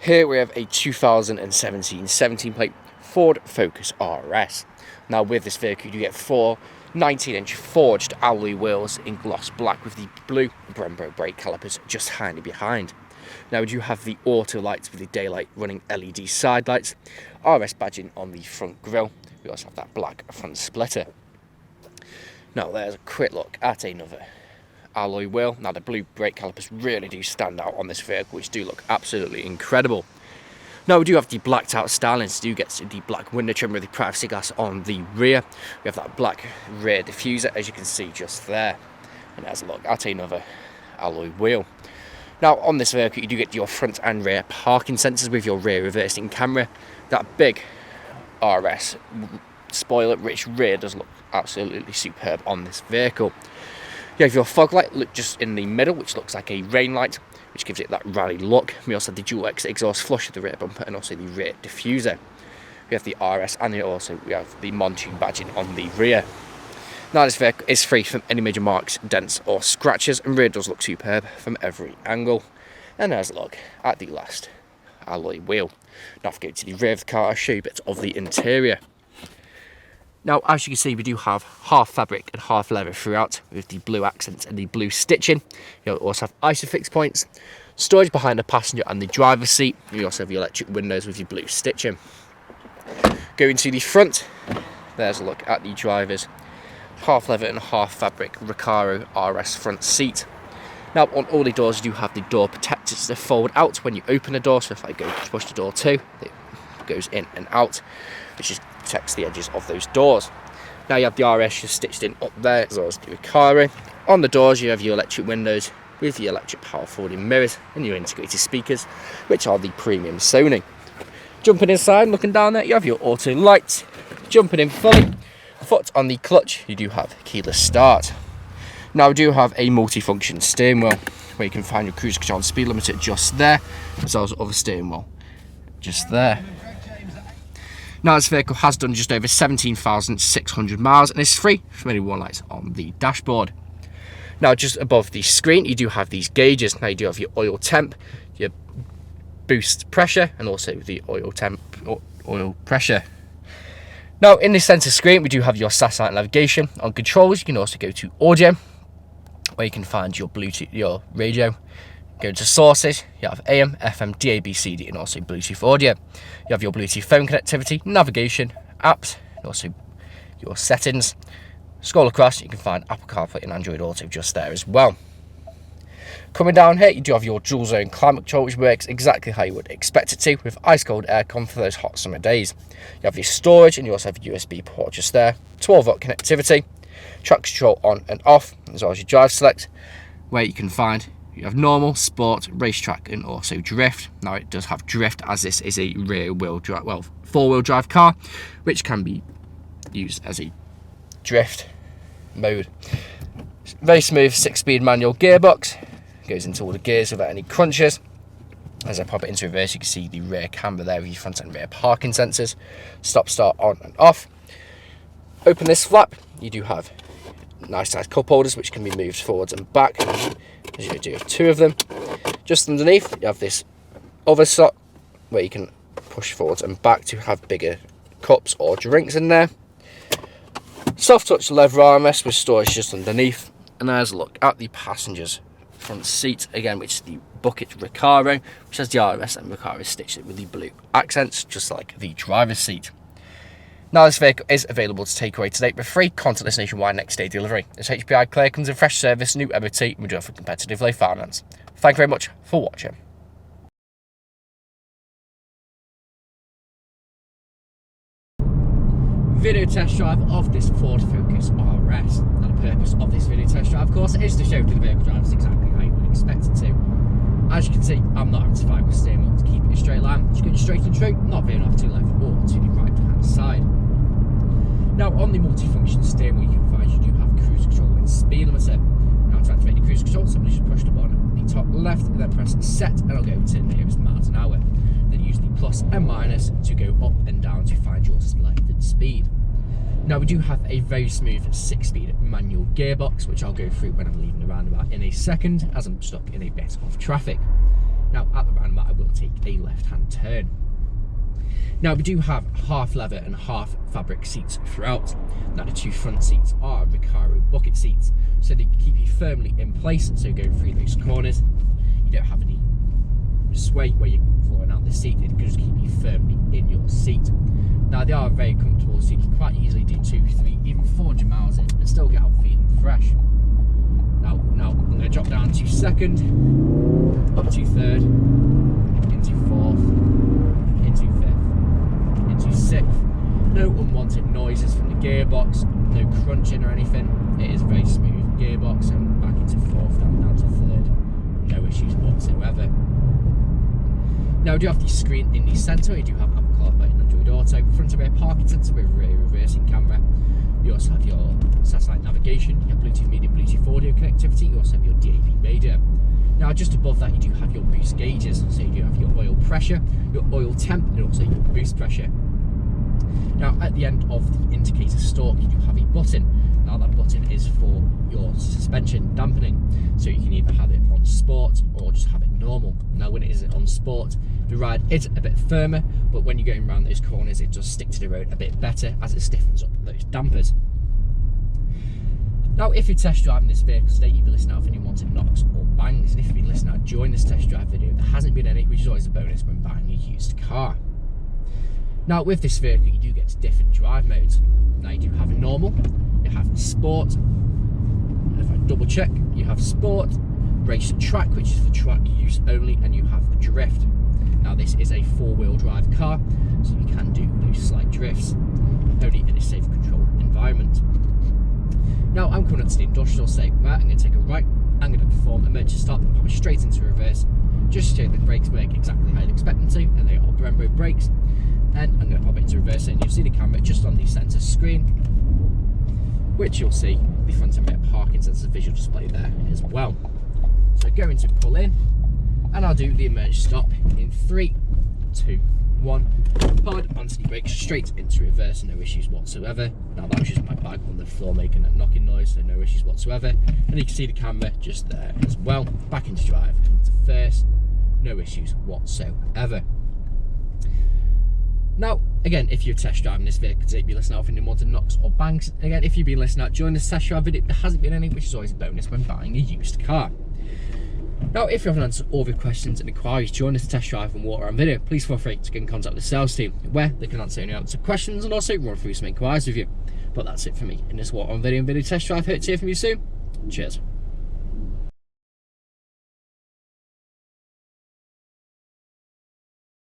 Here we have a 2017 17 plate Ford Focus RS. Now with this vehicle you get four 19-inch forged alloy wheels in gloss black with the blue Brembo brake calipers just handy behind. Now we do have the auto lights with the daylight running LED side lights, RS badging on the front grille. We also have that black front splitter. Now there's a quick look at another alloy wheel. Now the blue brake calipers really do stand out on this vehicle, which do look absolutely incredible. Now we do have the blacked out stylings. You do get the black window trim with the privacy glass on the rear. We have that black rear diffuser, as you can see just there. And there's a look at another alloy wheel. Now on this vehicle you do get your front and rear parking sensors with your rear reversing camera. That big RS spoiler rich rear does look absolutely superb on this vehicle. You have your fog light look just in the middle, which looks like a rain light, which gives it that rally look. We also have the dual exit exhaust flush of the rear bumper and also the rear diffuser. We have the RS and we have the Mountune badging on the rear. Now this vehicle is free from any major marks, dents or scratches, and rear does look superb from every angle. And there's a look at the last alloy wheel. Now if we go to the rear of the car, I'll show you bits of the interior. Now, as you can see, we do have half fabric and half leather throughout with the blue accents and the blue stitching. You'll also have ISOFIX points, storage behind the passenger and the driver's seat. You also have your electric windows with your blue stitching. Going to the front, there's a look at the driver's half leather and half fabric Recaro RS front seat. Now, on all the doors, you do have the door protectors that fold out when you open the door. So if I go to push the door too, it goes in and out, which just protects the edges of those doors. Now you have the RS just stitched in up there, as well as the Recaro. On the doors you have your electric windows with the electric power folding mirrors and your integrated speakers, which are the premium Sony. Jumping inside, looking down there, you have your auto lights. Jumping in fully, foot on the clutch, you do have keyless start. Now we do have a multi-function steering wheel where you can find your cruise control and speed limiter just there, as well as other steering wheel just there. Now this vehicle has done just over 17,600 miles and is free from any warning lights on the dashboard. Now just above the screen you do have these gauges. Now you do have your oil temp, your boost pressure and also the oil temp or oil pressure. Now in the centre screen we do have your satellite navigation. On controls you can also go to audio where you can find your Bluetooth, your radio. Go to sources, you have AM, FM, DAB, CD and also Bluetooth audio. You have your Bluetooth phone connectivity, navigation, apps, and also your settings. Scroll across, you can find Apple CarPlay and Android Auto just there as well. Coming down here, you do have your dual zone climate control, which works exactly how you would expect it to, with ice cold aircon for those hot summer days. You have your storage and you also have a USB port just there, 12-volt connectivity, traction control on and off, as well as your drive select, where you can find you have normal, sport, racetrack and also drift. Now it does have drift as this is a rear wheel drive, well, four-wheel drive car, which can be used as a drift mode. Very smooth 6-speed manual gearbox, goes into all the gears without any crunches. As I pop it into reverse you can see the rear camera there with your front and rear parking sensors, stop start on and off. Open this flap, you do have nice size cup holders which can be moved forwards and back, as you do have two of them. Just underneath you have this other slot where you can push forwards and back to have bigger cups or drinks in there. Soft touch leather armrest with storage just underneath, and there's a look at the passenger's front seat again, which is the bucket Recaro, which has the RS and Recaro stitched with the blue accents just like the driver's seat. Now this vehicle is available to take away today with free contactless nationwide next day delivery. This HPI clear comes in fresh service, new MOT, and we do offer competitive low finance. Thank you very much for watching. Video test drive of this Ford Focus RS. Now the purpose of this video test drive, of course, is to show to the vehicle drivers exactly how you would expect it to. As you can see, I'm not having to fight with steering wheel to keep it a straight line. Just going straight and true, not veering off to the left or to the right hand side. Now on the multifunction steering wheel you can find you do have cruise control and speed limiter. Now to activate the cruise control, simply just push the button on the top left and then press set and it'll go to the nearest miles an hour. Then use the plus and minus to go up and down to find your selected speed. Now we do have a very smooth 6-speed manual gearbox, which I'll go through when I'm leaving the roundabout in a second, as I'm stuck in a bit of traffic. Now at the roundabout I will take a left-hand turn. Now we do have half leather and half fabric seats throughout. Now the 2 front seats are Recaro bucket seats, so they keep you firmly in place, so going through those corners you don't have any sway where you're falling out the seat. It can just keep you firmly in your seat. Now they are very comfortable, so you can quite easily do 2, 3, even 400 miles in and still get out feeling fresh. Now I'm going to drop down to 2nd, up to 3rd, into 4th, into 5th, into 6th. No unwanted noises from the gearbox, no crunching or anything. It is a very smooth gearbox, and back into 4th, down to 3rd. No issues whatsoever. Now we do have the screen in the centre. You do have Apple CarPlay and Android Auto, front and rear parking sensor with rear reversing camera. You also have your satellite navigation, your Bluetooth medium, Bluetooth audio connectivity. You also have your DAB radio. Now just above that you do have your boost gauges, so you do have your oil pressure, your oil temp, and also your boost pressure. Now at the end of the indicator stalk you do have a button. Now that button is for your suspension dampening, so you can either have it on sport or just have it normal. Now when it is on sport, the ride is a bit firmer, but when you're going around those corners it does stick to the road a bit better as it stiffens up those dampers. Now if you're test driving this vehicle today, you'll be listening out for any wanted knocks or bangs, and if you've been listening out during this test drive video, there hasn't been any, which is always a bonus when buying a used car. Now with this vehicle you do get to different drive modes. Now you do have a normal, you have sport, if I double check, you have sport, race and track, which is for track use only, and you have drift. Now this is a 4-wheel drive car, so you can do those slight drifts, only in a safe controlled environment. Now I'm coming up to the industrial state where I'm going to take a right, I'm going to perform emergency stop, pop straight into reverse, just to show the brakes work exactly how you'd expect them to, and they are Brembo brakes. And I'm going to pop it into reverse, and you'll see the camera just on the centre screen, which you'll see the front and rear parking sensor visual display there as well. So going to pull in, and I'll do the emergency stop in 3, 2, 1. Hard onto the brakes, straight into reverse, no issues whatsoever. Now that was just my bag on the floor making that knocking noise, so no issues whatsoever. And you can see the camera just there as well. Back into drive, into first, no issues whatsoever. Now, again, if you're test driving this vehicle today, be listening out for any wanted knocks or bangs. Again, if you've been listening out during this test drive video, there hasn't been any, which is always a bonus when buying a used car. Now, if you haven't answered all of your questions and inquiries during this test drive and walk around video, please feel free to get in contact with the sales team, where they can answer any answered questions and also run through some inquiries with you. But that's it for me in this walk around video and video test drive. Hope to hear from you soon. Cheers.